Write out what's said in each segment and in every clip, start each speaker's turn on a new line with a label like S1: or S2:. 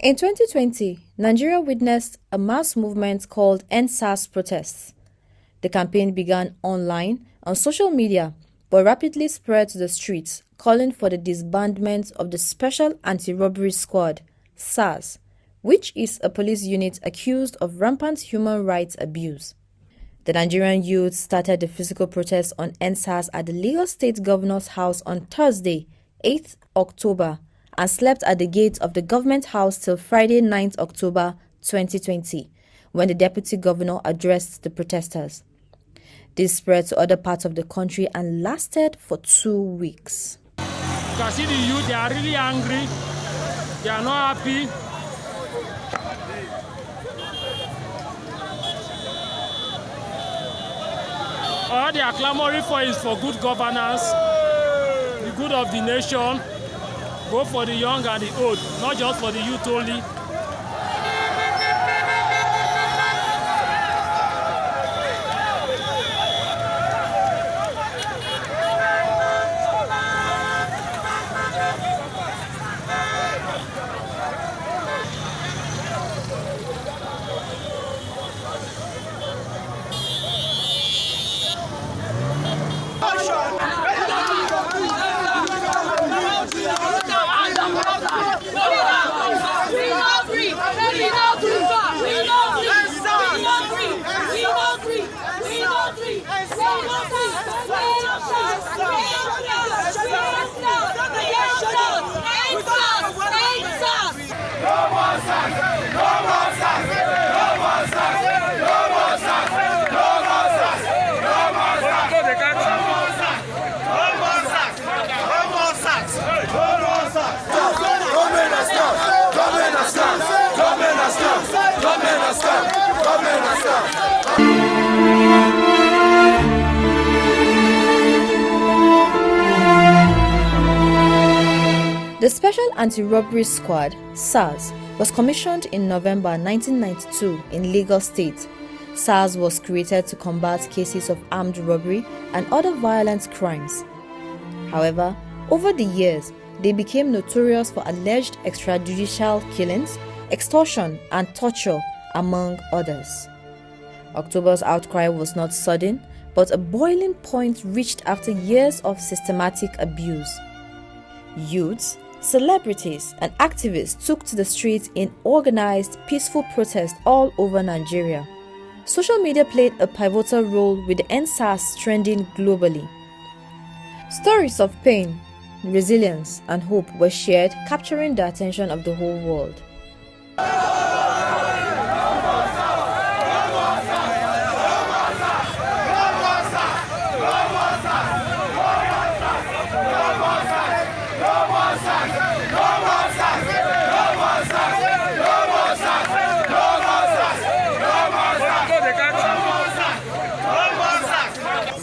S1: In 2020, Nigeria witnessed a mass movement called EndSARS protests. The campaign began online on social media but rapidly spread to the streets, calling for the disbandment of the Special Anti-Robbery Squad, SARS, which is a police unit accused of rampant human rights abuse. The Nigerian youth started the physical protest on EndSARS at the Lagos State Governor's House on Thursday, 8th October, and slept at the gate of the government house till Friday, 9th October 2020, when the deputy governor addressed the protesters. This spread to other parts of the country and lasted for 2 weeks.
S2: You can see the youth, they are really angry. They are not happy. All they are clamoring for is for good governance, the good of the nation, both for the young and the old, not just for the youth only.
S1: The Special Anti-Robbery Squad, SARS, was commissioned in November 1992 in Lagos State. SARS was created to combat cases of armed robbery and other violent crimes. However, over the years, they became notorious for alleged extrajudicial killings, extortion, and torture, among others. October's outcry was not sudden, but a boiling point reached after years of systematic abuse. Youths, celebrities, and activists took to the streets in organized, peaceful protest all over Nigeria. Social media played a pivotal role with the EndSARS trending globally. Stories of pain, resilience, and hope were shared, capturing the attention of the whole world.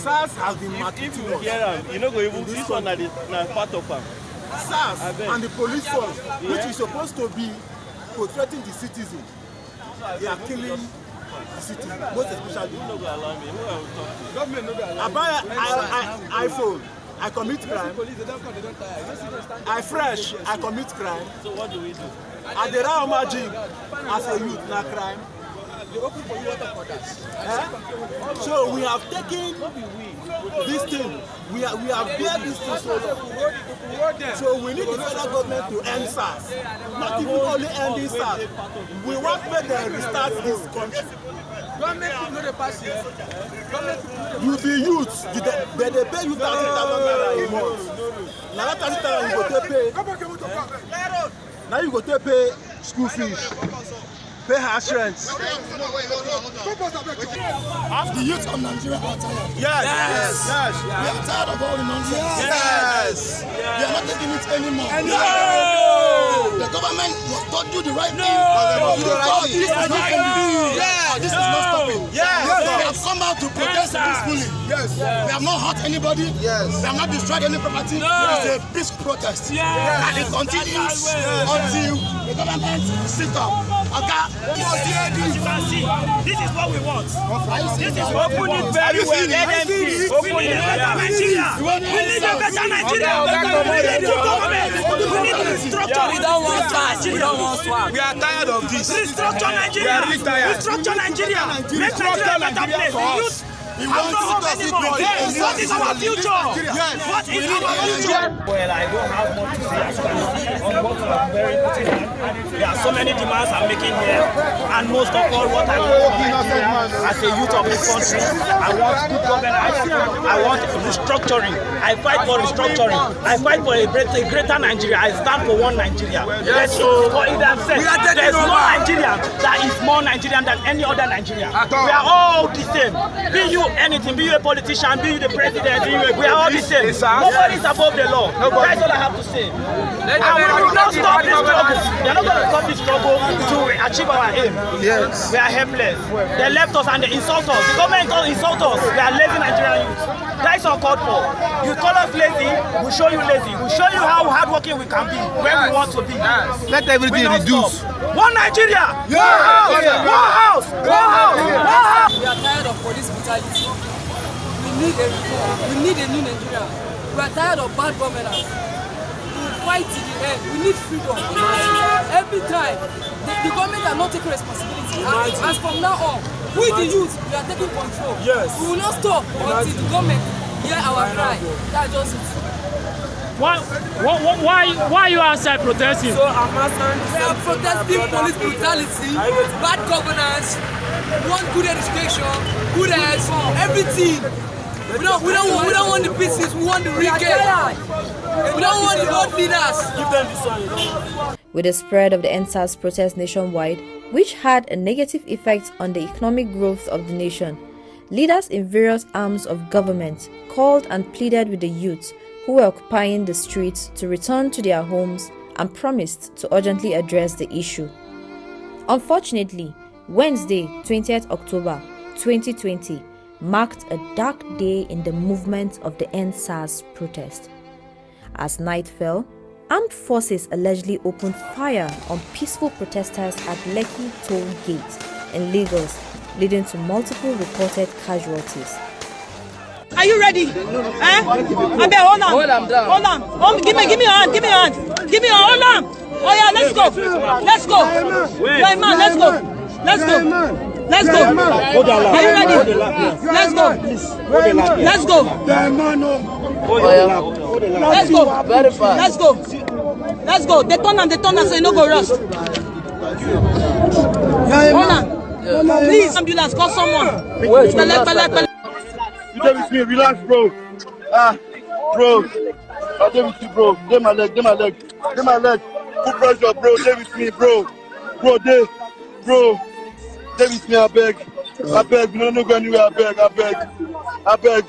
S3: SARS has been marketing to us.
S4: You know, this one is part of them.
S3: SARS and the police force, which is supposed to be protecting the citizens, they are killing the citizens, most especially. I buy an iPhone, I commit crime. I fresh, I commit crime.
S4: So what do we do?
S3: At the Rahama gym, as a youth, na crime. So we have taken this thing, we have built this thing so we need the federal government to end SARS. Not even only end this SARS. We want to make them restart this country. You be youths, they pay you 30,000 naira a month. Now that 30,000 you go to pay. Now you go to pay school fees. Pay house rents.
S5: Half the youth of Nigeria are tired.
S3: Yes.
S5: We are tired of all the nonsense.
S3: Yes.
S5: We are not taking it anymore.
S3: No.
S5: The government must do the right thing.
S3: This is not ending.
S5: This is not stopping.
S3: Yes.
S5: We have come out to protest peacefully.
S3: Yes.
S5: We have not hurt anybody. Yes. We have not destroyed any property. It is a peace protest. And it continues until the government sits up. Okay.
S4: As you can see, this is what we want. This is what
S2: Open it very well. Let them see.
S4: we need a better Nigeria. We need a better Nigeria. We need a government. We need a structure. We don't want swag. We don't want swag.
S5: We are tired of this.
S4: Restructure Nigeria.
S5: We are really tired.
S4: Restructure Nigeria. Make Nigeria a better place. Youth.
S5: We
S4: I'm
S5: want
S4: not home
S5: to
S4: anymore. What is our future? What is our future? Well, I don't have much to say as you can see on what I'm very putting on. There are so many demands I'm making here, and most of all, what I want for Nigeria as a youth of this country, I want good governance. I want restructuring. I fight for restructuring. I fight for a greater Nigeria. I stand for one Nigeria. There's no Nigeria that is more Nigerian than any other Nigeria. We are all the same. Be you anything, be you a politician, be you the president, we are all the same. Nobody is above the law. That's all I have to say. And we will not stop this struggle. We are not going to stop this struggle to achieve our aim. Yes. We are helpless. They left us and they insult us. The government insult us. We are lazy Nigerian youth. That is uncalled for. You call us lazy, we show you lazy. We show you how hardworking we can be, where we want to be.
S5: Let everything reduce.
S4: One Nigeria! One house! One house! One house! One house!
S6: We are tired of police brutality. We need a reform. We need a new Nigeria. We are tired of bad governance. We will fight to the end. We need freedom. Every time, the government are not taking responsibility. As from now on, we the youth, we are taking control. Yes. We will not stop until the government hear our cry. That's just it.
S2: Why you outside protesting?
S6: So I'm asking. We are protesting police brutality, bad governance. We want good education, good health, everything. We don't want the pieces. We want the wicked. We don't want the old leaders. Give them this one.
S1: With the spread of the EndSARS protest nationwide, which had a negative effect on the economic growth of the nation, leaders in various arms of government called and pleaded with the youth who were occupying the streets to return to their homes and promised to urgently address the issue. Unfortunately, Wednesday, 20th October 2020, marked a dark day in the movement of the EndSARS protest. As night fell, armed forces allegedly opened fire on peaceful protesters at Lekki Toll Gate in Lagos, leading to multiple reported casualties.
S7: Are you ready? Hold on. Hold on. Give me your hand. Give me your hand. Give me your hand. Hold on. Oh yeah, let's go. Let's go. Right, man, let's go. Let's go. Let's go. Are you ready? Let's go. Let's go. Let's go. Very fast. Let's go. Let's go. They turn us so you no go rush. Hold on. Please, ambulance, call someone. Wait.
S5: You there with me, relax, bro. Bro. I'm there with you, bro. There my leg. Put pressure, bro. There with me, bro. Bro. There with me, I beg. We don't go anywhere, I beg.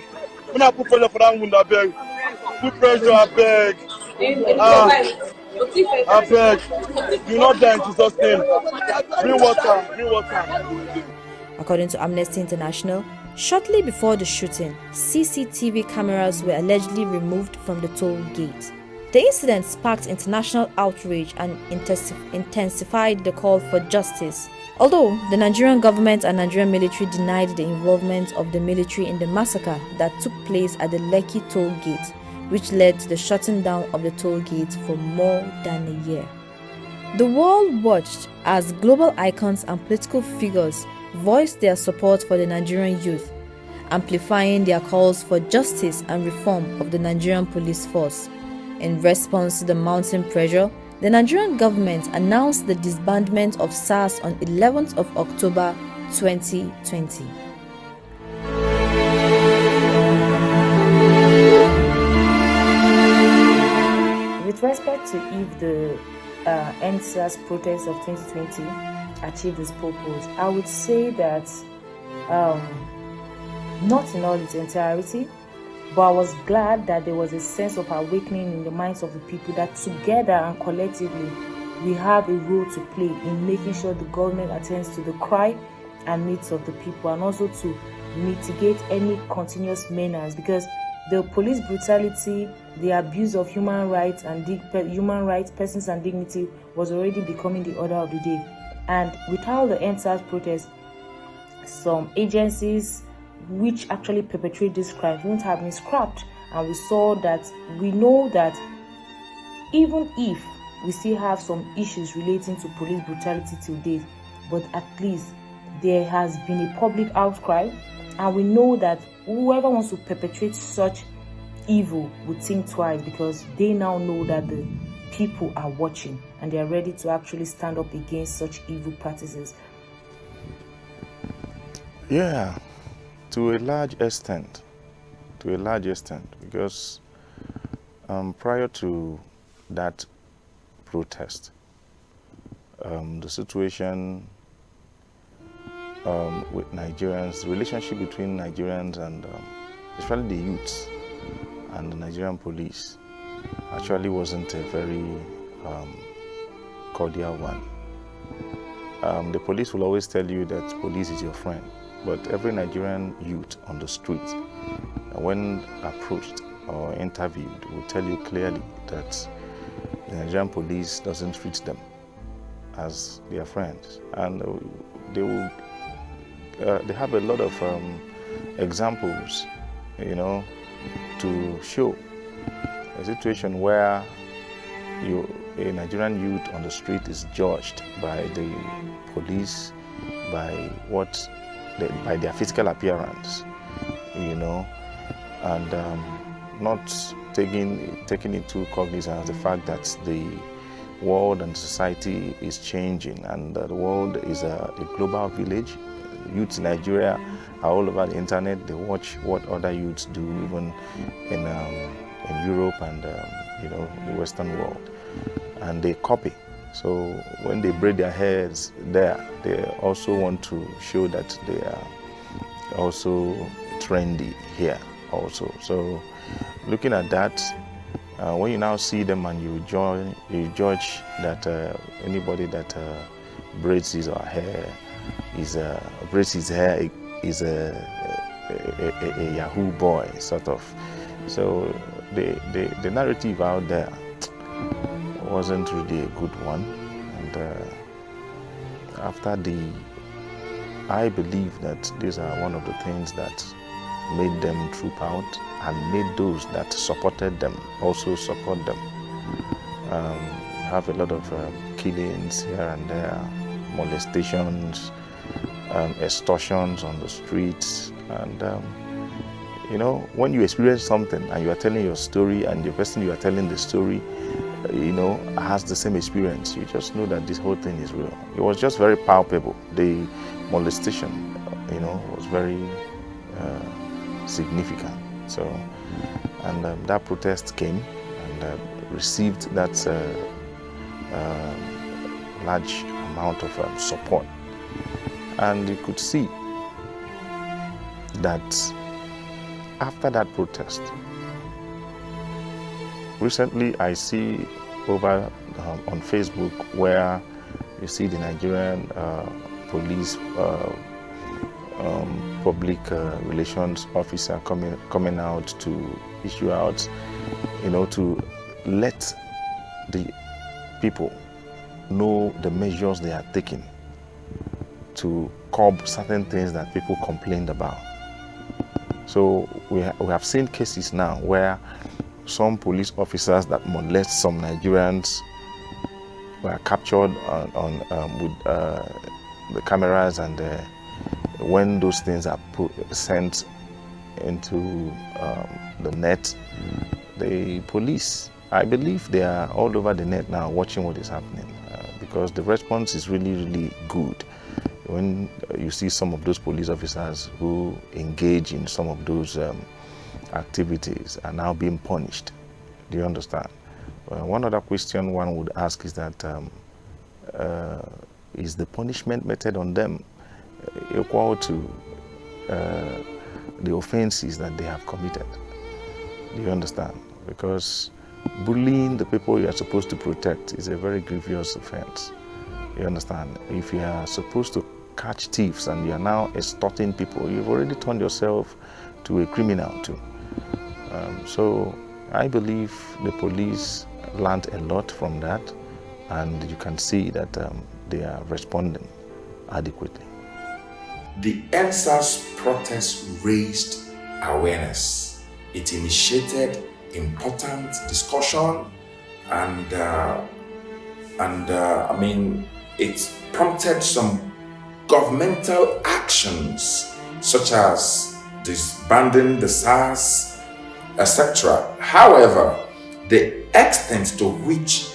S5: When I put pressure for that wound, I beg. Put pressure, I beg. I beg. Do not die in Jesus' name. Bring water.
S1: According to Amnesty International, shortly before the shooting, CCTV cameras were allegedly removed from the toll gate. The incident sparked international outrage and intensified the call for justice. Although the Nigerian government and Nigerian military denied the involvement of the military in the massacre that took place at the Lekki toll gate, which led to the shutting down of the toll gate for more than a year. The world watched as global icons and political figures voiced their support for the Nigerian youth, amplifying their calls for justice and reform of the Nigerian police force. In response to the mounting pressure, the Nigerian government announced the disbandment of SARS on 11th of October 2020. With respect to if the EndSARS protest of 2020 achieved its purpose, I would say that not in all its entirety, but I was glad that there was a sense of awakening in the minds of the people that together and collectively we have a role to play in making sure the government attends to the cry and needs of the people, and also to mitigate any continuous menace, because the police brutality, the abuse of human rights, persons and dignity was already becoming the order of the day. And without the EndSARS protest, some agencies which actually perpetrate this crime wouldn't have been scrapped. And we know that even if we still have some issues relating to police brutality till date, but at least there has been a public outcry, and we know that whoever wants to perpetrate such evil would think twice, because they now know that the people are watching and they are ready to actually stand up against such evil practices.
S8: Yeah, to a large extent, because prior to that protest, the situation with Nigerians, the relationship between Nigerians and especially the youths and the Nigerian police actually wasn't a very cordial one. The police will always tell you that police is your friend, but every Nigerian youth on the street, when approached or interviewed, will tell you clearly that the Nigerian police doesn't treat them as their friends, and they have a lot of examples, to show a situation where a Nigerian youth on the street is judged by the police by their physical appearance, and not taking into cognizance the fact that the world and society is changing, and the world is a global village. Youths in Nigeria are all over the internet. They watch what other youths do, even in Europe and the Western world, and they copy. So when they braid their hairs there, they also want to show that they are also trendy here also. So looking at that, when you now see them and you judge that anybody that braids his or hair braids his hair is a Yahoo boy, sort of. So the narrative out there wasn't really a good one, and I believe that these are one of the things that made them troop out and made those that supported them also support them. Have a lot of killings here and there, molestations, extortions on the streets, and when you experience something and you are telling your story, and the person you are telling the story has the same experience, you just know that this whole thing is real. It was just very palpable. The molestation was very significant. So, and that protest came and received that large amount of support, and you could see that after that protest, recently I see over on Facebook where you see the Nigerian police public relations officer coming out to issue out, to let the people know the measures they are taking to curb certain things that people complained about. So we have seen cases now where some police officers that molest some Nigerians were captured with the cameras, and when those things are sent into the net, the police, I believe they are all over the net now watching what is happening, because the response is really, really good. When you see some of those police officers who engage in some of those activities are now being punished. Do you understand? One other question one would ask is that is the punishment meted on them equal to the offenses that they have committed? Do you understand? Because bullying the people you are supposed to protect is a very grievous offense. You understand? If you are supposed to catch thieves and you are now extorting people, you've already turned yourself to a criminal too. So I believe the police learned a lot from that, and you can see that they are responding adequately.
S9: The EndSARS protest raised awareness. It initiated important discussion and And I mean, it prompted some governmental actions such as disbanding the SARS, etc. However, the extent to which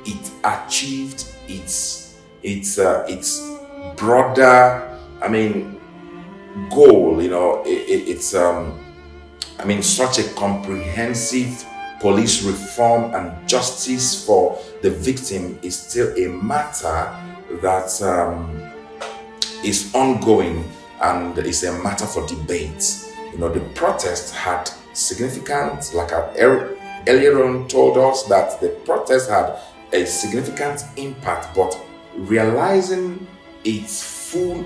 S9: it achieved its broader, I mean, goal, you know, it's I mean, such a comprehensive police reform and justice for the victim is still a matter that is ongoing and is a matter for debate. You know, the protest had significant, like I earlier on told us, that the protest had a significant impact, but realizing its full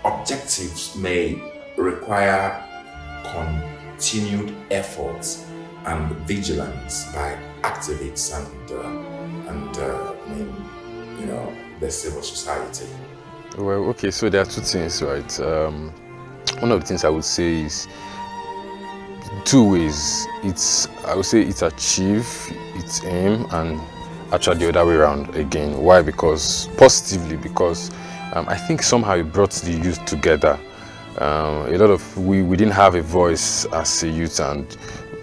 S9: objectives may require continued efforts and vigilance by activists and you know, the civil society.
S10: Well, okay, so there are two things, right? One of the things I would say is two ways. I would say it achieved its aim, and actually the other way around again. Why? Because positively, because I think somehow it brought the youth together. A lot of we didn't have a voice as a youth, and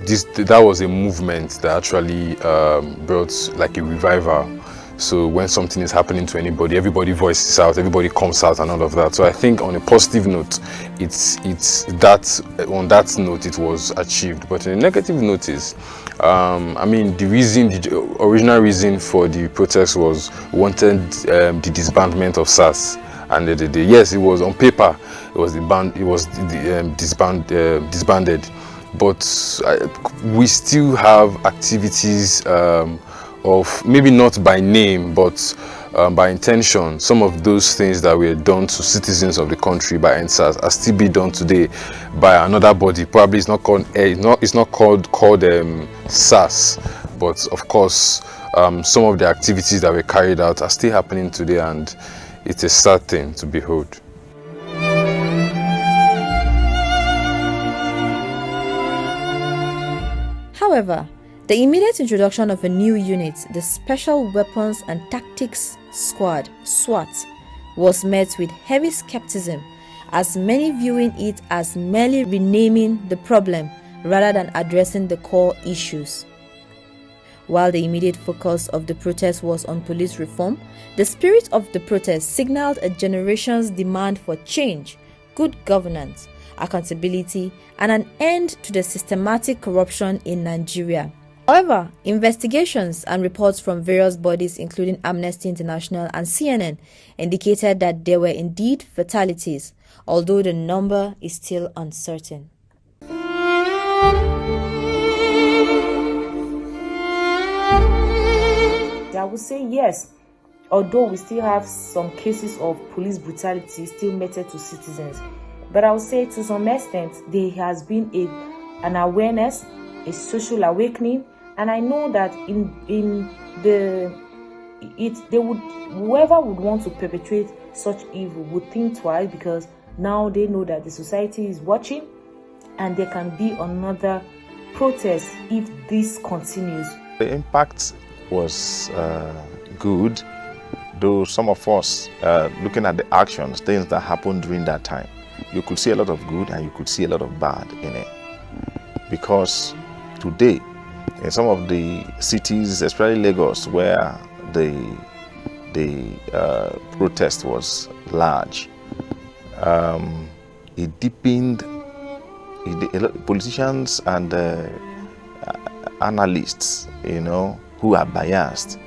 S10: that was a movement that actually brought like a revival. So when something is happening to anybody, everybody voices out, everybody comes out and all of that. So I think on a positive note, it's that on that note it was achieved. But on a negative note is, I mean, the original reason for the protest was wanted the disbandment of SARS. And yes, it was on paper, it was disbanded, but we still have activities of maybe not by name, but by intention. Some of those things that were done to citizens of the country by NSAS are still being done today by another body. Probably it's not called SAS, but of course some of the activities that were carried out are still happening today, and it's a sad thing to behold.
S1: However, the immediate introduction of a new unit, the Special Weapons and Tactics Squad, SWAT, was met with heavy skepticism, as many viewing it as merely renaming the problem rather than addressing the core issues. While the immediate focus of the protest was on police reform, the spirit of the protest signaled a generation's demand for change, good governance, accountability, and an end to the systematic corruption in Nigeria. However, investigations and reports from various bodies including Amnesty International and CNN indicated that there were indeed fatalities, although the number is still uncertain.
S11: I would say yes, although we still have some cases of police brutality still meted to citizens. But I would say to some extent there has been an awareness, a social awakening, and I know that whoever would want to perpetrate such evil would think twice, because now they know that the society is watching and there can be another protest if this continues.
S8: The impact was good, though some of us looking at the actions, things that happened during that time, you could see a lot of good and you could see a lot of bad in it. Because today, in some of the cities, especially Lagos, where the protest was large, it deepened. Politicians and analysts, you know, who are biased,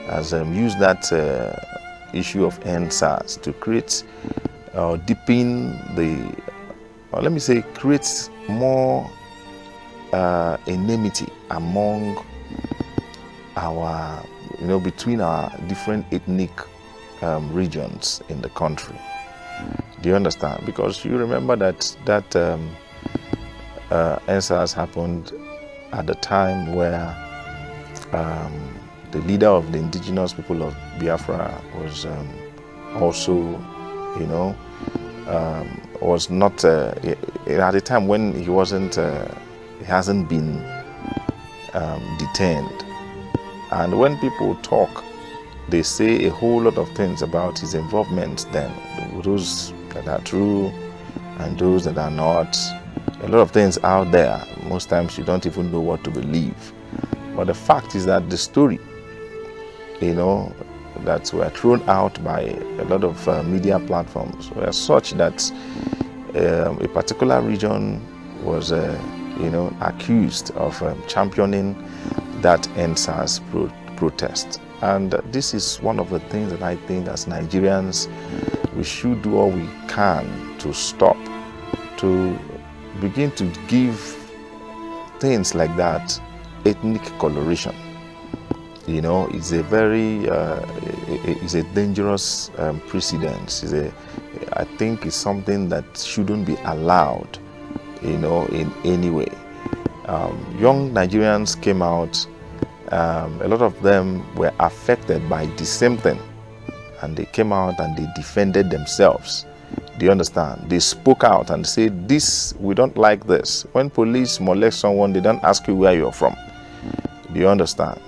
S8: has used that issue of NSAS to create deepen let me say, create more enmity among our, you know, between our different ethnic regions in the country. Do you understand? Because you remember that NSAS happened at the time where the leader of the indigenous people of Biafra was also, you know, was not at a time when he wasn't, he hasn't been detained. And when people talk they say a whole lot of things about his involvement then, those that are true and those that are not. A lot of things out there, most times you don't even know what to believe. But the fact is that the story, that were thrown out by a lot of media platforms were such that a particular region was, accused of championing that NSAS protest. And this is one of the things that I think as Nigerians, we should do all we can to stop, to begin to give things like that ethnic coloration. It's a very, it's a dangerous precedent. I think it's something that shouldn't be allowed, in any way. Young Nigerians came out, a lot of them were affected by the same thing, and they came out and they defended themselves. Do you understand? They spoke out and said, this, we don't like this. When police molest someone, they don't ask you where you're from. Do you understand?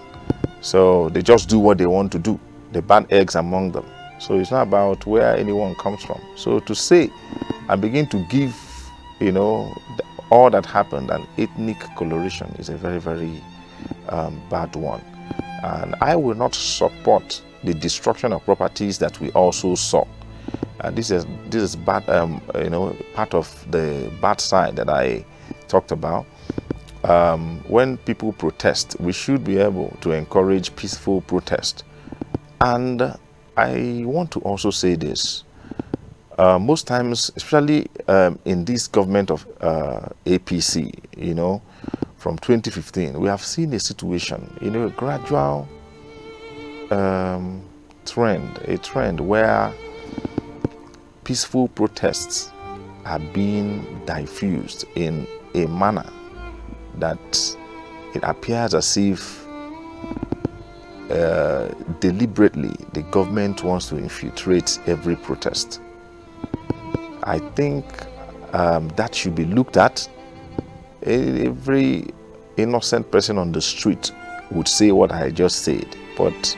S8: So they just do what they want to do. They burn eggs among them. So it's not about where anyone comes from. So to say and begin to give, all that happened an ethnic coloration is a very, very bad one. And I will not support the destruction of properties that we also saw. This is bad, part of the bad side that I talked about. When people protest, we should be able to encourage peaceful protest. And I want to also say this. Most times, especially in this government of APC, from 2015, we have seen a situation, a gradual trend where peaceful protests are being diffused in a manner that it appears as if deliberately the government wants to infiltrate every protest. I think that should be looked at. Every innocent person on the street would say what I just said, but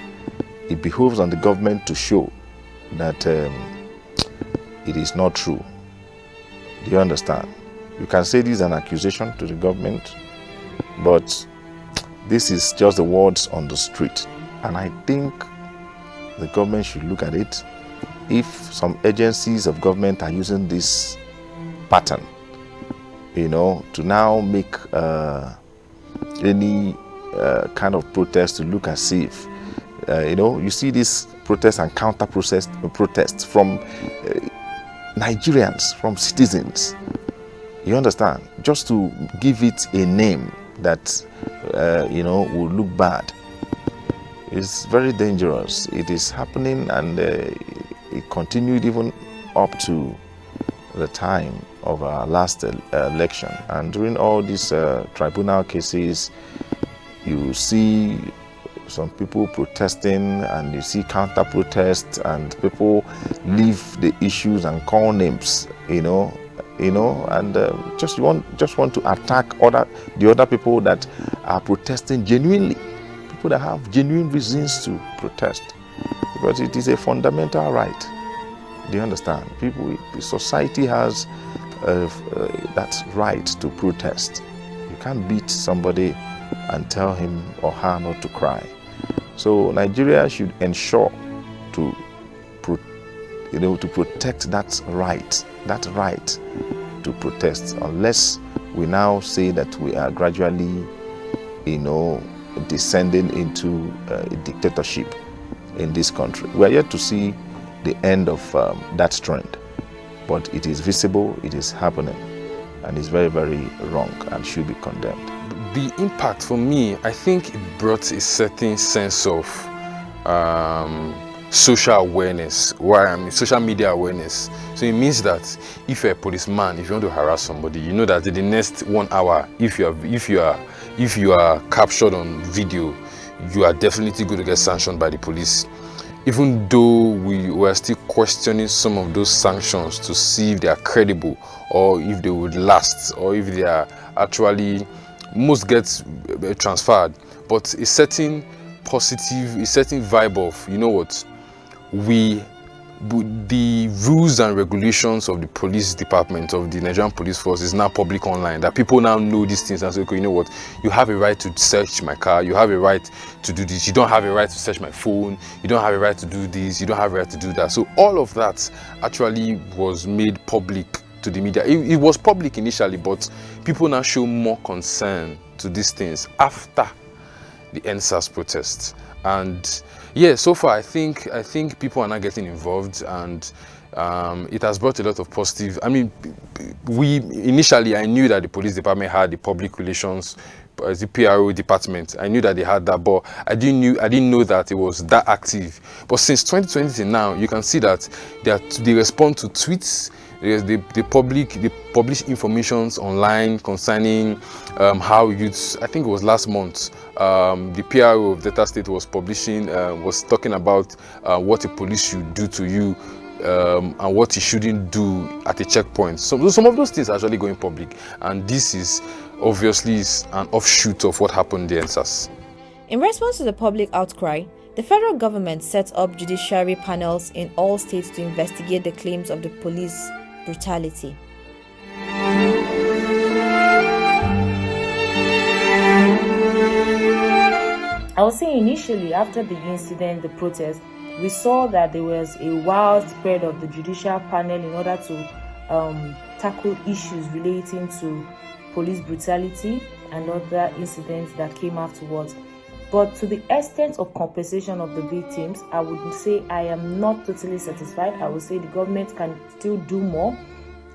S8: it behoves on the government to show that it is not true. Do you understand? You can say this is an accusation to the government, but this is just the words on the street. And I think the government should look at it. If some agencies of government are using this pattern, to now make any kind of protest to look as if, you see this protest and counter protests from Nigerians, from citizens. You understand? Just to give it a name that, will look bad. It's very dangerous. It is happening, and it continued even up to the time of our last election. And during all these tribunal cases, you see some people protesting, and you see counter protests, and people leave the issues and call names, and just want to attack the other people that are protesting genuinely, people that have genuine reasons to protest, because it is a fundamental right. Do you understand? Society has that right to protest. You can't beat somebody and tell him or her not to cry. So Nigeria should ensure to protect that right to protest, unless we now say that we are gradually, descending into a dictatorship in this country. We are yet to see the end of that trend, but it is visible, it is happening, and it's very, very wrong and should be condemned.
S10: The impact for me, I think it brought a certain sense of social awareness, social media awareness. So it means that if you're a policeman, if you want to harass somebody, you know that in the next 1 hour, if you are captured on video, you are definitely going to get sanctioned by the police. Even though we were still questioning some of those sanctions to see if they are credible, or if they would last, or if they are actually, most gets transferred, but a certain positive, a certain vibe of, you know what, the rules and regulations of the police department of the Nigerian police force is now public online, that people now know these things and say, okay, you know what, you have a right to search my car, you have a right to do this, you don't have a right to search my phone, you don't have a right to do this, you don't have a right to do that. So all of that actually was made public to the media. It was public initially, but people now show more concern to these things after the NSAS protests. And yeah, so far I think people are now getting involved, and it has brought a lot of positive. I mean, initially I knew that the police department had the public relations, the PRO department. I knew that they had that, but I didn't know that it was that active. But since 2020 now, you can see that they respond to tweets. They publish informations online concerning how youths. I think it was last month, the PRO of Delta State was talking about what a police should do to you and what he shouldn't do at a checkpoint. So some of those things are actually going public, and this is obviously an offshoot of what happened in NSAS.
S1: In response to the public outcry, the federal government set up judiciary panels in all states to investigate the claims of the police brutality.
S11: I would say initially, after the incident, the protest, we saw that there was a wild spread of the judicial panel in order to tackle issues relating to police brutality and other incidents that came afterwards. But to the extent of compensation of the victims, I would say I am not totally satisfied. I would say the government can still do more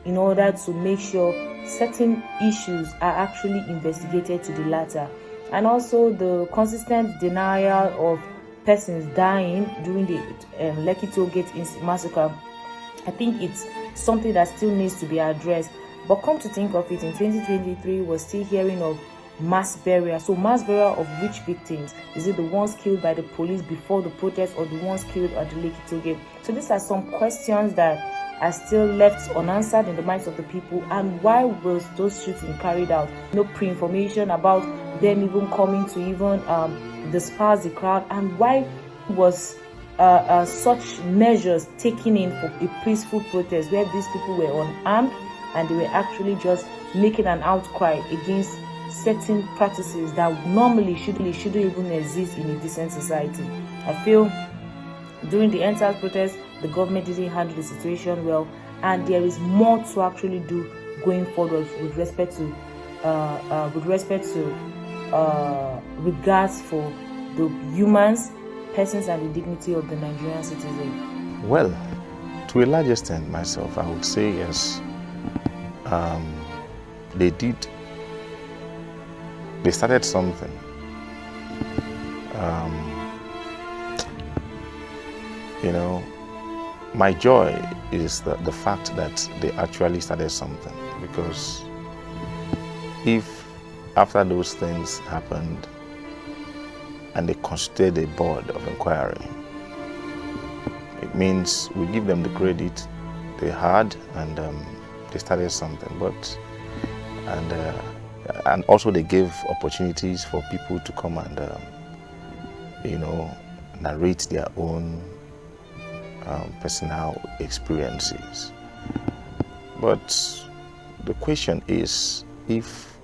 S11: in order to make sure certain issues are actually investigated to the latter. And also the consistent denial of persons dying during the Lekki Tollgate massacre, I think it's something that still needs to be addressed. But come to think of it, in 2023, we're still hearing of mass burial. So mass burial of which victims? Is it the ones killed by the police before the protest, or the ones killed at the Lekki Tollgate? So these are some questions that are still left unanswered in the minds of the people. And why was those shootings carried out? No pre-information about them even coming to even disperse the crowd. And why was such measures taken in for a peaceful protest where these people were unarmed and they were actually just making an outcry against certain practices that normally shouldn't even exist in a decent society? I feel during the NSAS protest, the government didn't handle the situation well, and there is more to actually do going forward with respect to regards for the humans, persons, and the dignity of the Nigerian citizen.
S8: Well, to a large extent, myself, I would say yes. They started something. My joy is the fact that they actually started something, because if after those things happened and they constituted a board of inquiry, it means we give them the credit they had, and they started something. And also they gave opportunities for people to come and narrate their own personal experiences. But the question is, if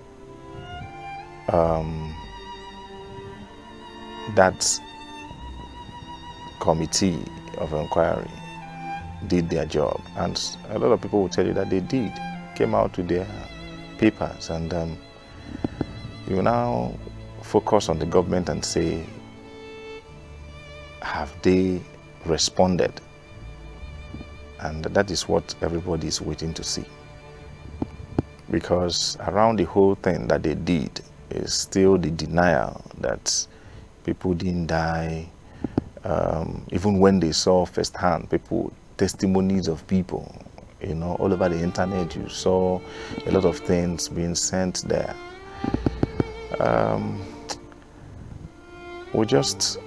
S8: that committee of inquiry did their job, and a lot of people will tell you that they did, came out with their papers, and you now focus on the government and say, have they responded? And that is what everybody is waiting to see, because around the whole thing that they did is still the denial that people didn't die. Even when they saw firsthand, testimonies of people, all over the internet, you saw a lot of things being sent there. We just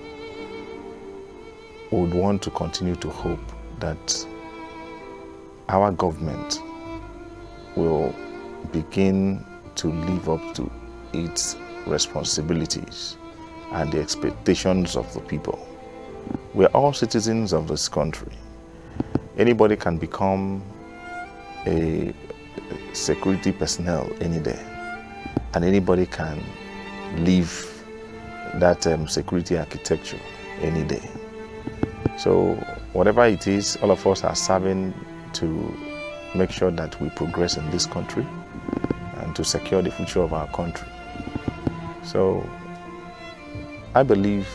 S8: would want to continue to hope that our government will begin to live up to its responsibilities and the expectations of the people. We're all citizens of this country. Anybody can become a security personnel any day, and anybody can leave that security architecture any day. So whatever it is, all of us are serving to make sure that we progress in this country and to secure the future of our country. So I believe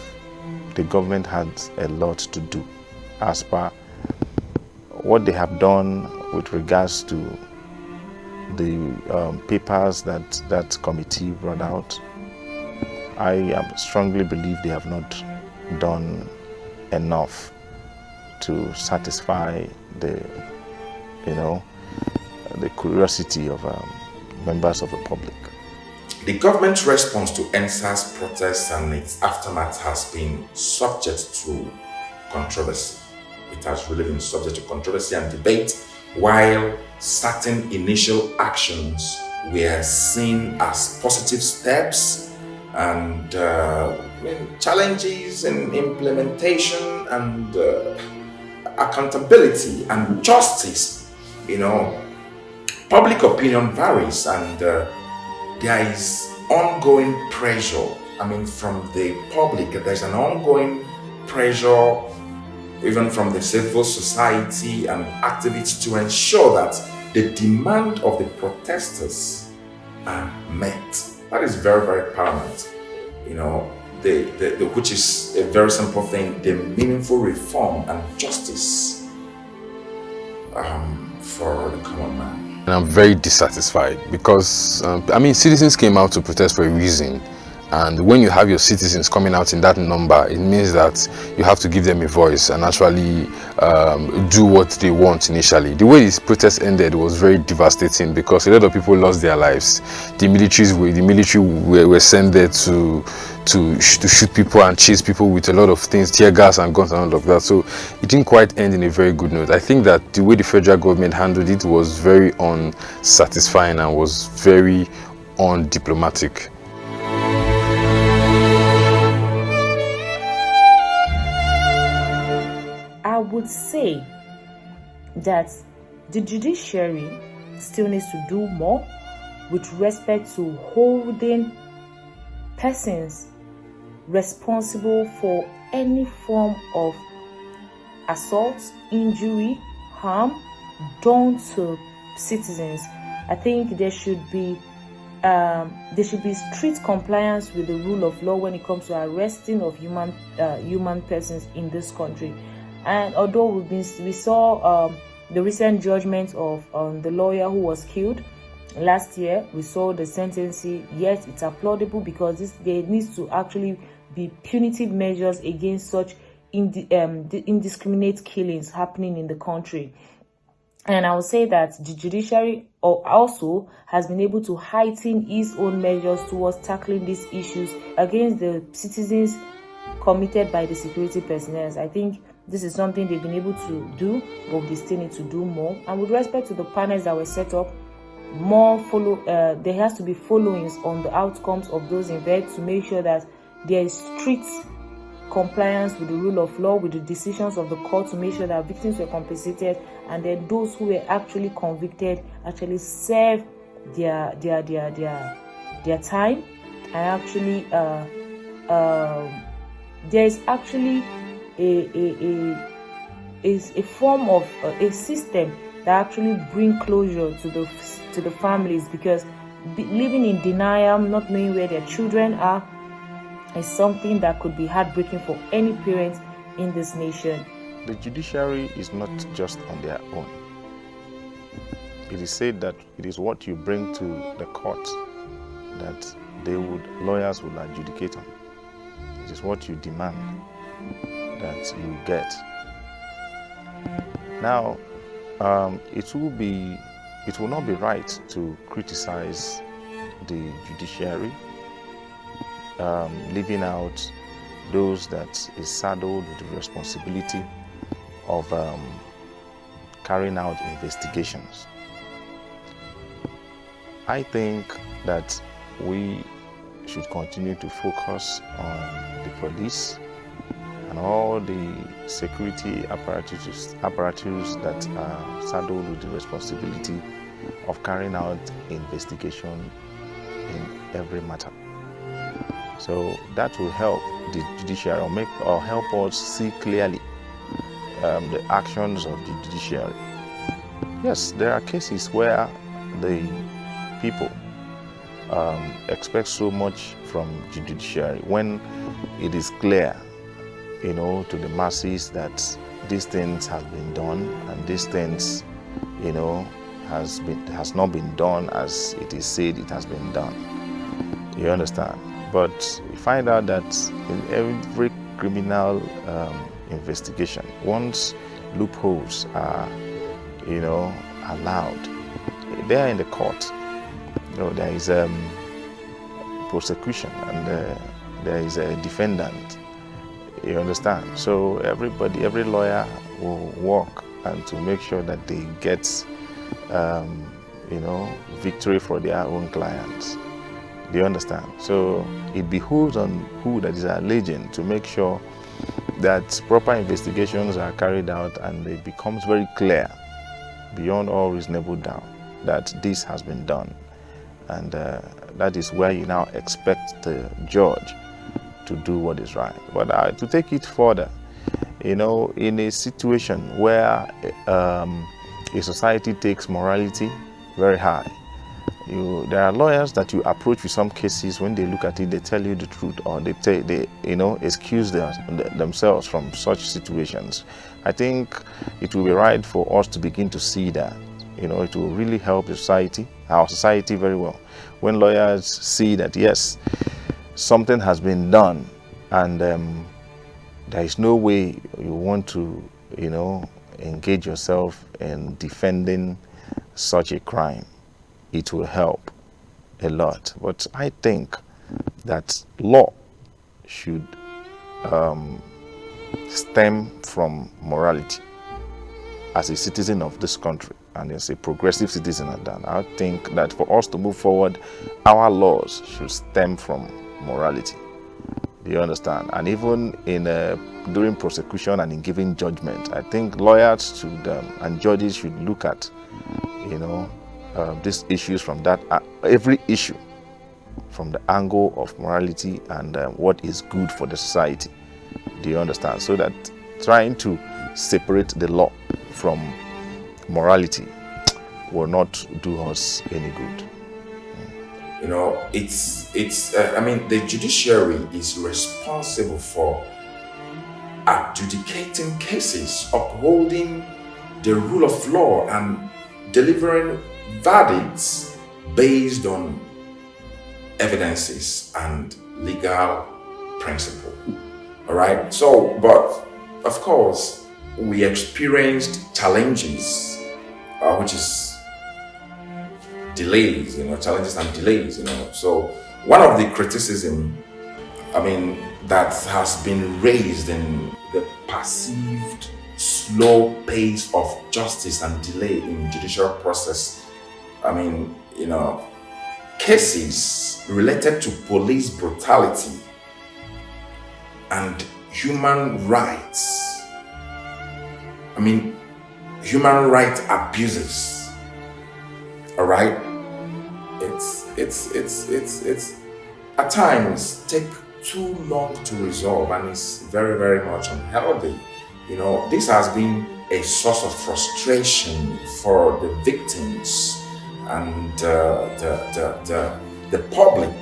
S8: the government has a lot to do as per what they have done with regards to the papers that committee brought out. I strongly believe they have not done enough to satisfy the curiosity of members of the public.
S9: The government's response to EndSARS protests and its aftermath has been subject to controversy. It has really been subject to controversy and debate, while certain initial actions were seen as positive steps, and challenges in implementation and accountability and justice. Public opinion varies, and there is ongoing pressure. From the public, there's an ongoing pressure, even from the civil society and activists, to ensure that the demand of the protesters are met. That is very, very paramount. Which is a very simple thing: the meaningful reform and justice for the common man.
S10: And I'm very dissatisfied because citizens came out to protest for a reason, and when you have your citizens coming out in that number, it means that you have to give them a voice and actually do what they want initially. The way this protest ended was very devastating because a lot of people lost their lives. The military were sent there to shoot people and chase people with a lot of things, tear gas and guns and all of that. So it didn't quite end in a very good note. I think that the way the federal government handled it was very unsatisfying and was very undiplomatic.
S11: I would say that the judiciary still needs to do more with respect to holding persons responsible for any form of assault, injury, harm done to citizens. I think there should be strict compliance with the rule of law when it comes to arresting of human persons in this country. And although we saw the recent judgment of the lawyer who was killed last year, we saw the sentencing. Yes, it's applaudable because there needs to actually be punitive measures against such indiscriminate killings happening in the country. And I would say that the judiciary also has been able to heighten its own measures towards tackling these issues against the citizens committed by the security personnel. I think this is something they've been able to do, but they still need to do more. And with respect to the panels that were set up, there has to be followings on the outcomes of those involved to make sure that there is strict compliance with the rule of law, with the decisions of the court, to make sure that victims were compensated, and then those who were actually convicted actually serve their time. And actually there is actually a form of a system that actually bring closure to the families, because living in denial, not knowing where their children are, is something that could be heartbreaking for any parent in this nation.
S8: The judiciary is not just on their own. It is said that it is what you bring to the court that lawyers will adjudicate on. It is what you demand that you get. Now, it will not be right to criticize the judiciary, leaving out those that is saddled with the responsibility of carrying out investigations. I think that we should continue to focus on the police and all the security apparatus that are saddled with the responsibility of carrying out investigation in every matter. So that will help the judiciary or help us see clearly the actions of the judiciary. Yes, there are cases where the people expect so much from the judiciary when it is clear, to the masses that these things have been done and these things, has not been done as it is said it has been done. You understand? But you find out that in every criminal investigation, once loopholes are, allowed, they are in the court. There is prosecution and there is a defendant. You understand? So every lawyer will work and to make sure that they get, victory for their own clients. Do you understand? So it behooves on who that is alleging to make sure that proper investigations are carried out and it becomes very clear beyond all reasonable doubt that this has been done. And that is where you now expect the judge to do what is right. But to take it further, in a situation where a society takes morality very high, there are lawyers that you approach with some cases. When they look at it, they tell you the truth, or they excuse themselves from such situations. I think it will be right for us to begin to see that. It will really help our society very well. When lawyers see that, yes, something has been done and there is no way you want to, engage yourself in defending such a crime, it will help a lot. But I think that law should stem from morality. As a citizen of this country and as a progressive citizen of that, I think that for us to move forward, our laws should stem from morality. Do you understand? And even during prosecution and in giving judgment, I think lawyers should and judges should look at, these issues from every issue from the angle of morality and what is good for the society. Do you understand? So that trying to separate the law from morality will not do us any good.
S9: The judiciary is responsible for adjudicating cases, upholding the rule of law, and delivering verdicts based on evidences and legal principle. All right. So, but of course, we experienced challenges, which is delays, challenges and delays, So one of the criticism, that has been raised in the perceived slow pace of justice and delay in judicial process, cases related to police brutality and human rights, human rights abuses, all right? It's at times take too long to resolve, and it's very, very much unhealthy. This has been a source of frustration for the victims and the public,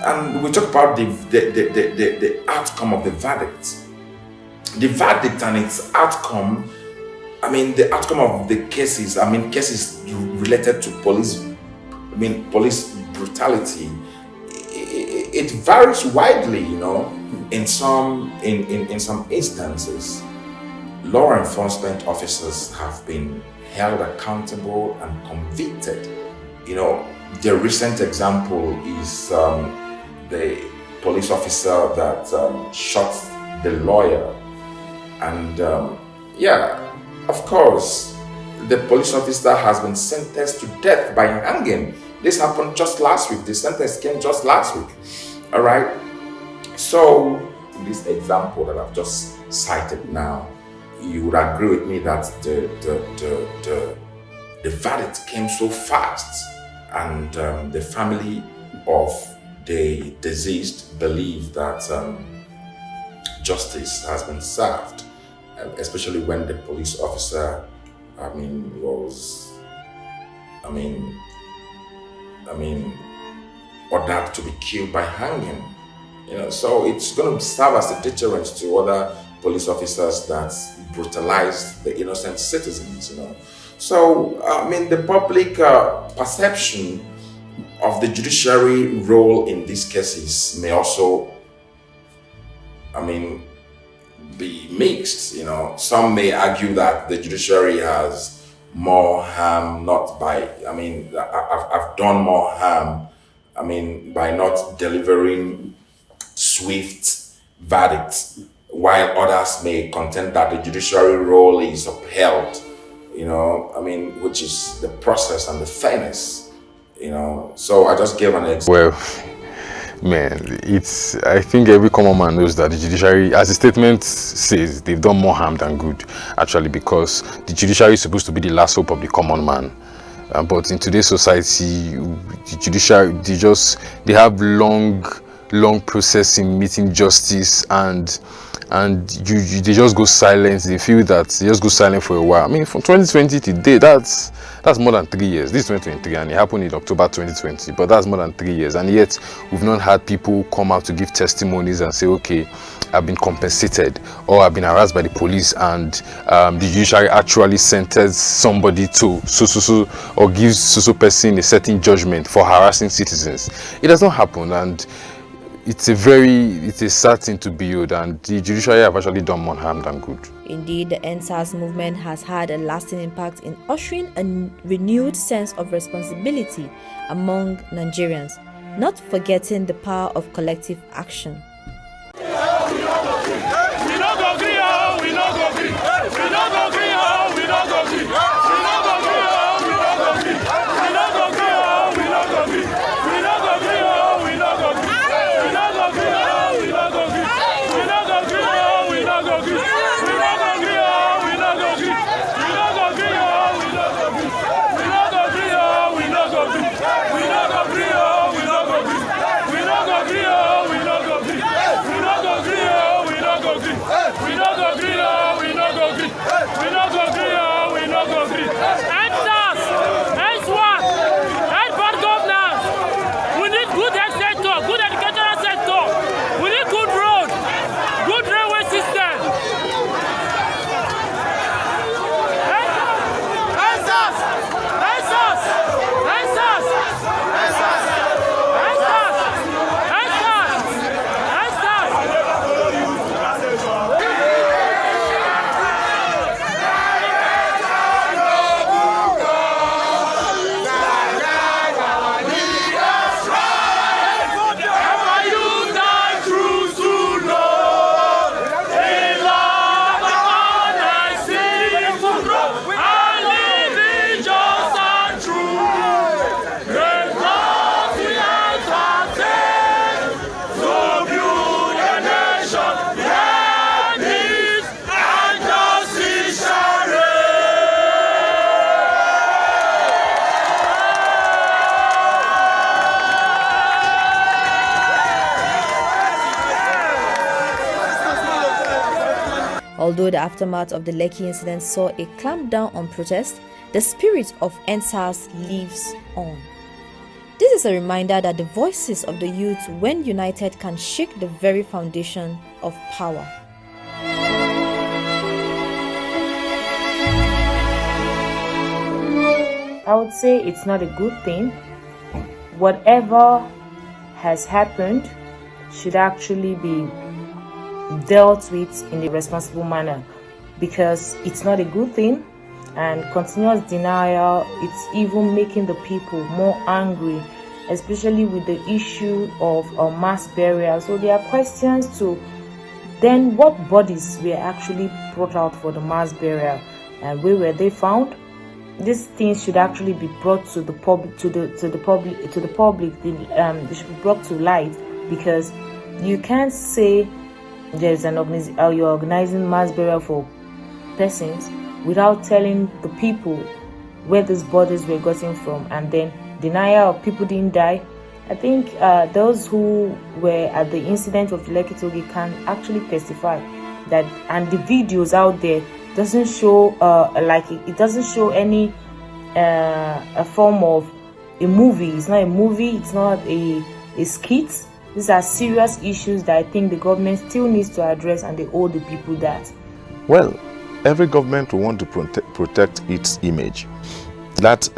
S9: And we talk about the outcome of the verdict. The verdict and its outcome, the outcome of the cases, cases related to police brutality, it varies widely, in some instances. Law enforcement officers have been held accountable and convicted. The recent example is the police officer that shot the lawyer. And of course, the police officer has been sentenced to death by hanging This happened just last week. The sentence came just last week. All right. So in this example that I've just cited now, you would agree with me that the verdict came so fast, and the family of the deceased believe that justice has been served, especially when the police officer, was ordered to be killed by hanging. So it's going to serve as a deterrent to other police officers that brutalize the innocent citizens. So the public perception of the judiciary role in these cases may also, be mixed. Some may argue that the judiciary has more harm, I've done more harm, by not delivering swift verdicts, while others may contend that the judiciary role is upheld, which is the process and the fairness, So I just gave an example.
S10: Well, man, I think every common man knows that the judiciary, as the statement says, they've done more harm than good, actually, because the judiciary is supposed to be the last hope of the common man. But in today's society, the judiciary, they have long process in meeting justice, and they just go silent. They feel that they just go silent for a while. From 2020 to today, that's more than 3 years. This is 2023, and it happened in October 2020, but that's more than 3 years, and yet we've not had people come out to give testimonies and say, okay, I've been compensated, or I've been harassed by the police, and the judiciary actually sentenced somebody to or gives so person a certain judgment for harassing citizens. It does not happen, and it's a sad thing to behold, and the judiciary have actually done more harm than good.
S1: Indeed, the EndSARS movement has had a lasting impact in ushering a renewed sense of responsibility among Nigerians, not forgetting the power of collective action. Although the aftermath of the Lekki incident saw a clampdown on protest, the spirit of EndSARS lives on. This is a reminder that the voices of the youth, when united, can shake the very foundation of power.
S11: I would say it's not a good thing. Whatever has happened should actually be dealt with in a responsible manner, because it's not a good thing, and continuous denial, it's even making the people more angry, especially with the issue of mass burial. So there are questions to then what bodies were actually brought out for the mass burial, and where were they found? these things should actually be brought to the public, they should be brought to light, because you can't say there's you're organizing mass burial for persons without telling the people where these bodies were gotten from, and then denial of people didn't die. I think those who were at the incident of Lekki Togi can actually testify that, and the videos out there doesn't show it doesn't show any a form of a movie. It's not a movie, it's not a skit. These are serious issues that I think the government still needs to address, and they owe the people that.
S8: Well, every government will want to protect its image. That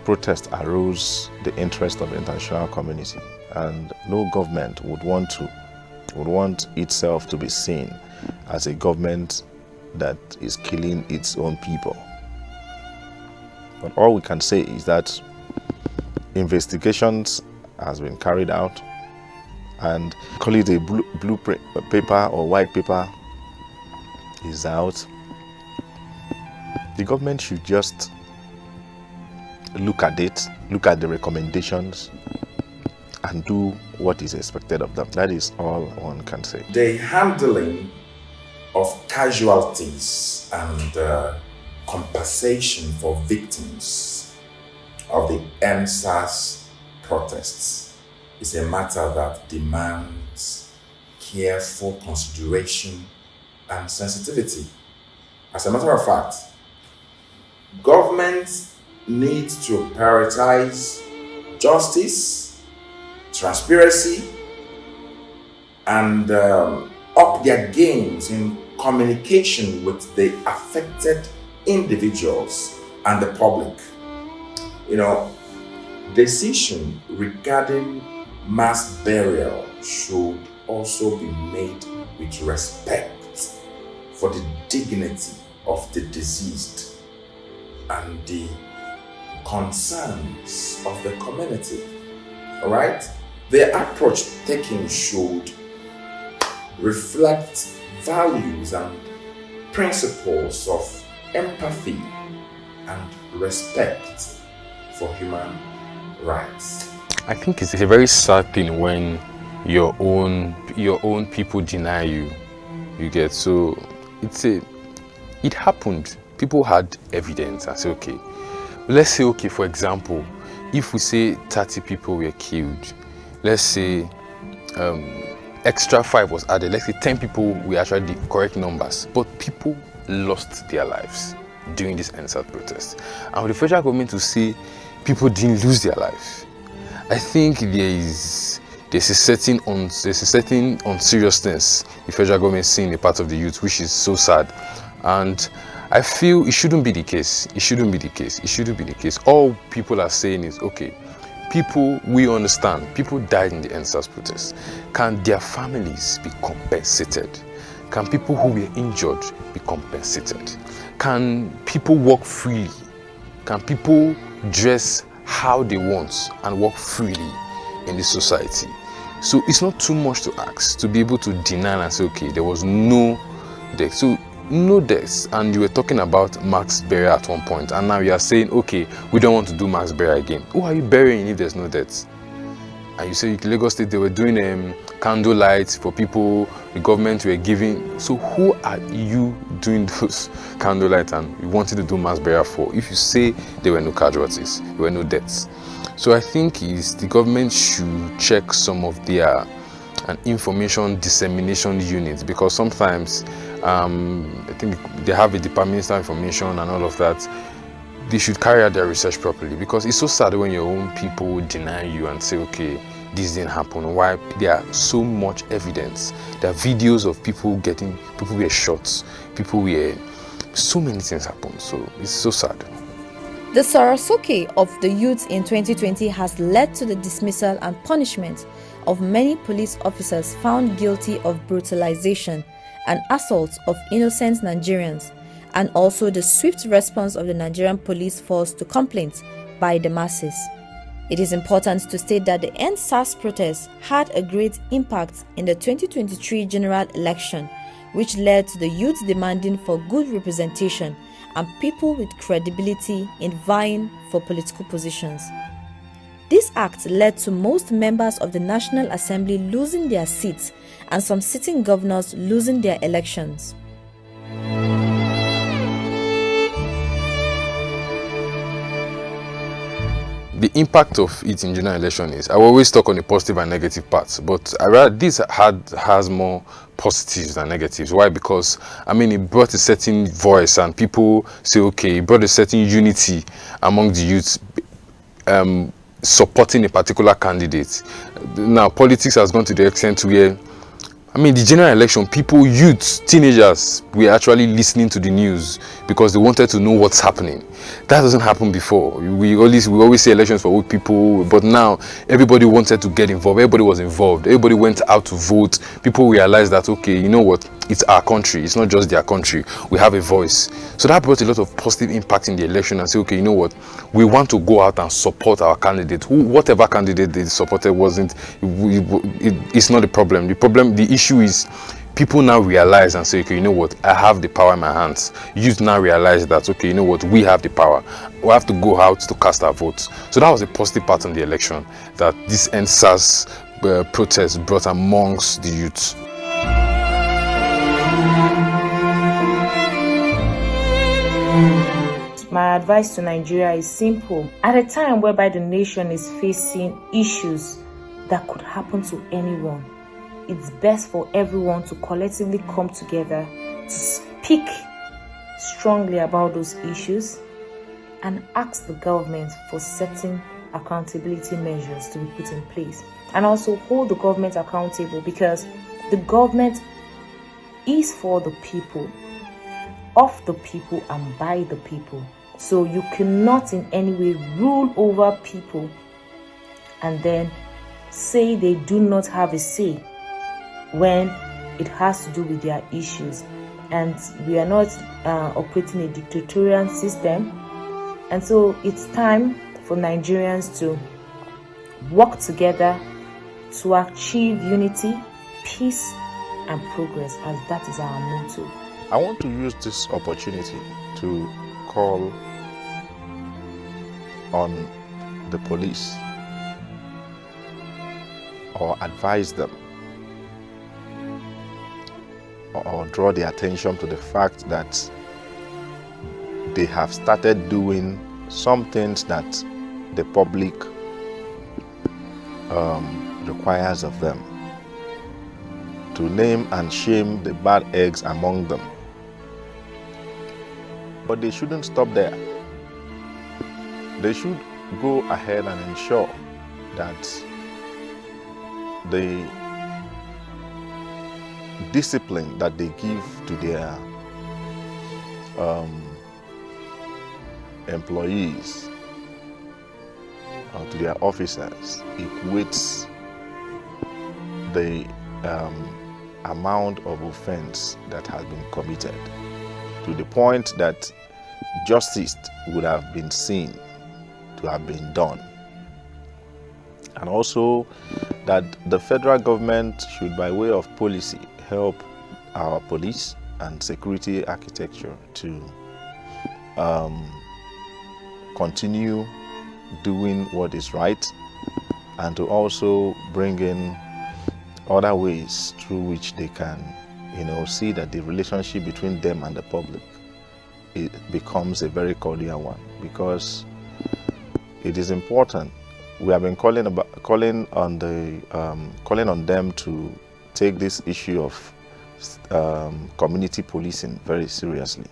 S8: protest arose the interest of the international community, and no government would want itself to be seen as a government that is killing its own people. But all we can say is that investigations has been carried out, and call it a blue paper or white paper is out. The government should just look at it, look at the recommendations, and do what is expected of them. That is all one can say.
S9: The handling of casualties and compensation for victims of the EndSARS protests is a matter that demands careful consideration and sensitivity. As a matter of fact, governments need to prioritize justice, transparency, and up their games in communication with the affected individuals and the public. Decision regarding mass burial should also be made with respect for the dignity of the deceased and the concerns of the community. All right? The approach taken should reflect values and principles of empathy and respect for human rights.
S10: I think it's a very sad thing when your own people deny you. You get, so it happened. People had evidence and say, okay, let's say, okay, for example, if we say 30 people were killed, let's say extra 5 was added, let's say 10 people were actually the correct numbers, but people lost their lives during this EndSARS protest. And for the federal government to say people didn't lose their lives, I think there's a certain unseriousness the federal government seeing the part of the youth, which is so sad. And I feel it shouldn't be the case. It shouldn't be the case. It shouldn't be the case. All people are saying is, okay, people, we understand, people died in the EndSARS protest. Can their families be compensated? Can people who were injured be compensated? Can people walk freely? Can people dress how they want and walk freely in this society? So it's not too much to ask to be able to deny and say, okay, there was no death. So no deaths, and you were talking about mass burial at one point, and now you are saying, okay, we don't want to do mass burial again. Who are you burying if there's no deaths? And you say Lagos State, they were doing candle lights for people, the government were giving. So who are you doing those candle lights and you wanted to do mass burial for if you say there were no casualties, there were no deaths? So I think the government should check some of their information dissemination units, because sometimes I think they have a department of information and all of that. They should carry out their research properly, because it's so sad when your own people deny you and say, okay, this didn't happen. Why? There are so much evidence. There are videos of people were shot, so many things happen. So it's so sad.
S1: The Sarasoke of the youth in 2020 has led to the dismissal and punishment of many police officers found guilty of brutalization and assaults of innocent Nigerians, and also the swift response of the Nigerian police force to complaints by the masses. It is important to state that the EndSARS protest had a great impact in the 2023 general election, which led to the youth demanding for good representation and people with credibility in vying for political positions. This act led to most members of the National Assembly losing their seats and some sitting governors losing their elections.
S10: The impact of it in general election is, I will always talk on the positive and negative parts, but this has more positives than negatives. Why? Because, I mean, it brought a certain voice and people say, okay, it brought a certain unity among the youths supporting a particular candidate. Now, politics has gone to the extent where, I mean, the general election, people, youths, teenagers, were actually listening to the news because they wanted to know what's happening. That doesn't happen before. We always say elections for old people, but now everybody wanted to get involved. Everybody was involved. Everybody went out to vote. People realized that, okay, you know what? It's our country. It's not just their country. We have a voice. So that brought a lot of positive impact in the election and say, okay, you know what? We want to go out and support our candidate. Whatever candidate they supported it's not a problem. The issue is people now realize and say, okay, you know what? I have the power in my hands. Youth now realize that, okay, you know what? We have the power. We have to go out to cast our votes. So that was a positive part in the election that this NSAS protest brought amongst the youth.
S11: My advice to Nigeria is simple. At a time whereby the nation is facing issues that could happen to anyone, it's best for everyone to collectively come together to speak strongly about those issues and ask the government for certain accountability measures to be put in place, and also hold the government accountable, because the government is for the people, of the people, and by the people. So you cannot in any way rule over people and then say they do not have a say when it has to do with their issues. And we are not operating a dictatorial system, and so it's time for Nigerians to work together to achieve unity, peace and progress, as that is our motto.
S8: I want to use this opportunity to call on the police or advise them or draw their attention to the fact that they have started doing some things that the public requires of them, to name and shame the bad eggs among them. But they shouldn't stop there. They should go ahead and ensure that the discipline that they give to their employees or to their officers equates the amount of offense that has been committed, to the point that justice would have been seen to have been done. And also that the federal government should, by way of policy, help our police and security architecture to continue doing what is right, and to also bring in other ways through which they can, see that the relationship between them and the public, it becomes a very cordial one, because it is important. We have been calling on them to take this issue of community policing very seriously.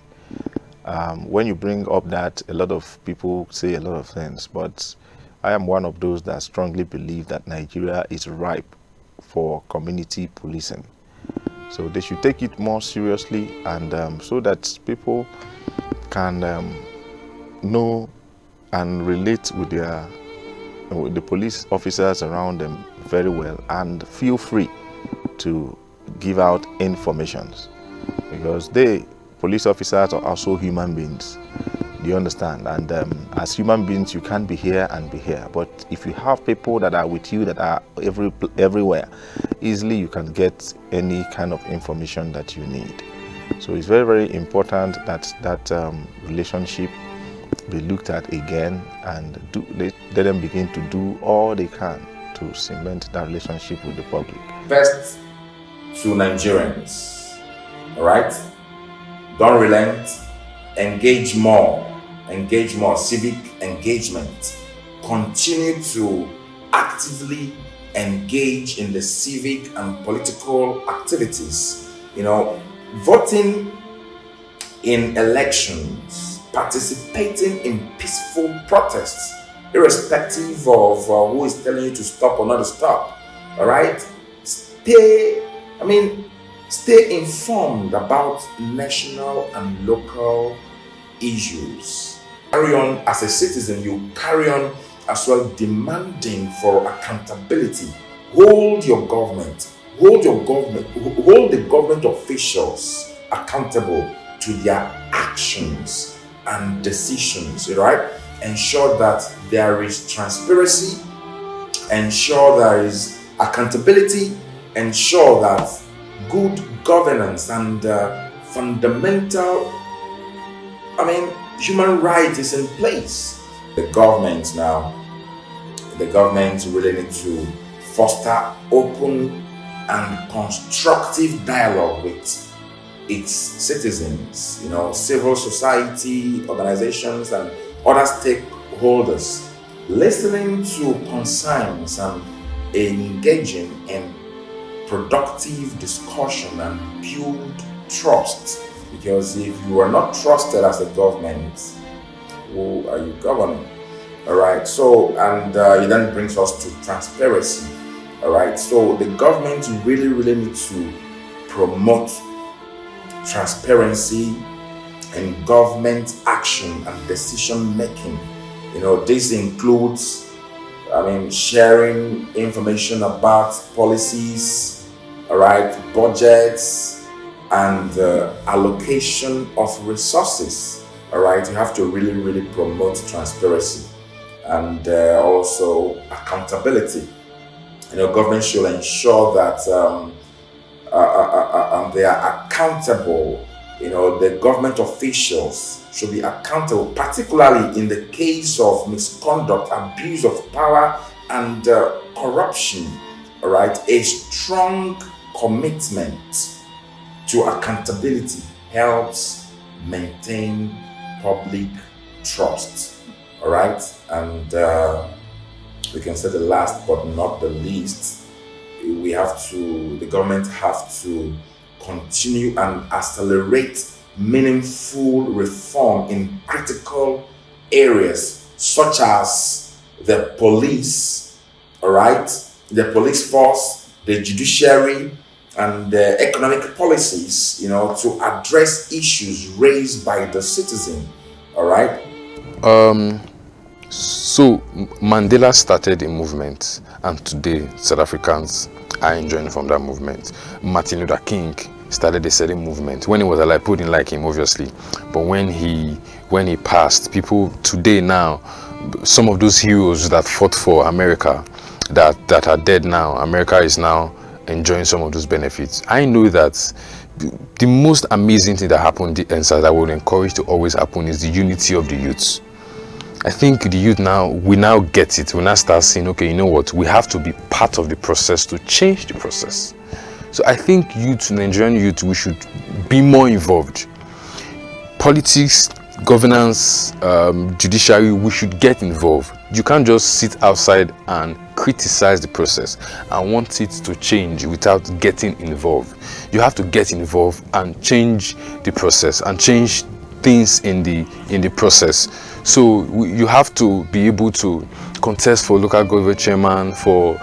S8: When you bring up that, a lot of people say a lot of things, but I am one of those that strongly believe that Nigeria is ripe for community policing. So they should take it more seriously, and so that people can know and relate with the police officers around them very well, and feel free to give out informations, because police officers are also human beings. Do you understand? And as human beings, you can't be here and be here. But if you have people that are with you, that are everywhere, easily you can get any kind of information that you need. So it's very, very important that that relationship be looked at again, and let them begin to do all they can to cement that relationship with the public.
S9: First, to Nigerians, all right? Don't relent, engage more, civic engagement. Continue to actively engage in the civic and political activities. You know, voting in elections, participating in peaceful protests, irrespective of who is telling you to stop or not to stop. All right? Stay informed about national and local issues. Carry on as a citizen, you carry on as well demanding for accountability. Hold the government officials accountable to their actions and decisions, right? Ensure that there is transparency, ensure there is accountability, ensure that good governance and fundamental, human rights is in place. The government really need to foster open and constructive dialogue with its citizens, civil society organizations and other stakeholders, listening to concerns and engaging in productive discussion and build trust. Because if you are not trusted as a government, who are you governing? All right. So, and it then brings us to transparency. All right. So the government really needs to promote transparency in government action and decision making. This includes, sharing information about policies, all right, budgets, and allocation of resources. All right, you have to really promote transparency and also accountability. Government should ensure that they are accountable. The government officials should be accountable, particularly in the case of misconduct, abuse of power, and corruption. All right, a strong commitment to accountability helps maintain public trust. All right, and we can say the last but not the least, the government have to continue and accelerate meaningful reform in critical areas such as the police, all right, the police force, the judiciary, and the economic policies, to address issues raised by the citizen. All right.
S10: So Mandela started a movement, and today South Africans are enjoying from that movement. Martin Luther King started a certain movement when he was alive. People didn't like him, obviously, but when he passed, people today now, some of those heroes that fought for America, that are dead now, America is now enjoying some of those benefits. I know that the most amazing thing that happened and that I would encourage to always happen is the unity of the youth. I think the youth we now get it. We now start saying, okay, you know what, we have to be part of the process to change the process. So I think Nigerian youth, we should be more involved. Politics, governance, judiciary, we should get involved. You can't just sit outside and criticize the process and want it to change without getting involved. You have to get involved and change the process and change things in the process. So you have to be able to contest for local government chairman, for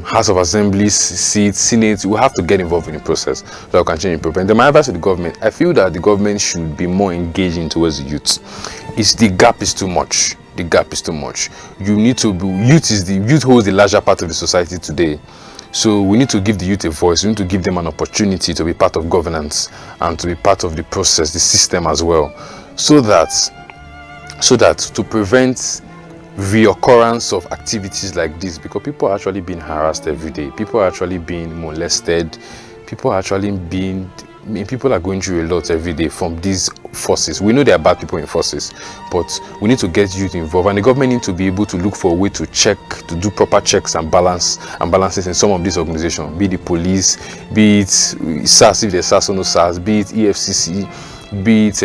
S10: House of Assembly seats, Senate. We have to get involved in the process so we can change the problem. My advice to the government, I feel that the government should be more engaging towards the youth. The gap is too much. The gap is too much. You need to be, youth holds the larger part of the society today. So we need to give the youth a voice. We need to give them an opportunity to be part of governance and to be part of the process, the system as well, so that to prevent reoccurrence of activities like this, because people are actually being harassed every day. People are actually being molested. people are actually people are going through a lot every day from these forces. We know there are bad people in forces, but we need to get youth involved, and the government need to be able to look for a way to do proper checks and balances in some of these organizations, be it the police, be it SARS if there's SARS or no SARS, be it EFCC, be it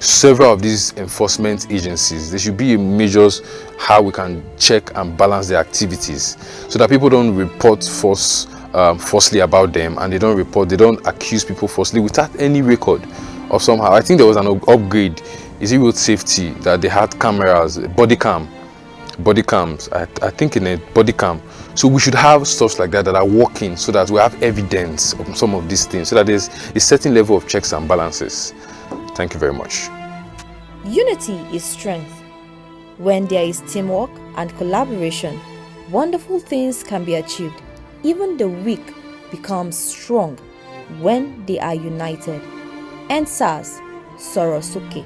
S10: several of these enforcement agencies. There should be measures how we can check and balance their activities so that people don't report falsely about them, and they don't accuse people falsely without any record of somehow. I think there was an upgrade, is it road safety, that they had cameras, body cams, I think in a body cam. So we should have stuff like that are working, so that we have evidence of some of these things, so that there's a certain level of checks and balances. Thank you very much.
S1: Unity is strength. When there is teamwork and collaboration, wonderful things can be achieved. Even the weak become strong when they are united. EndSARS, Sorosuke.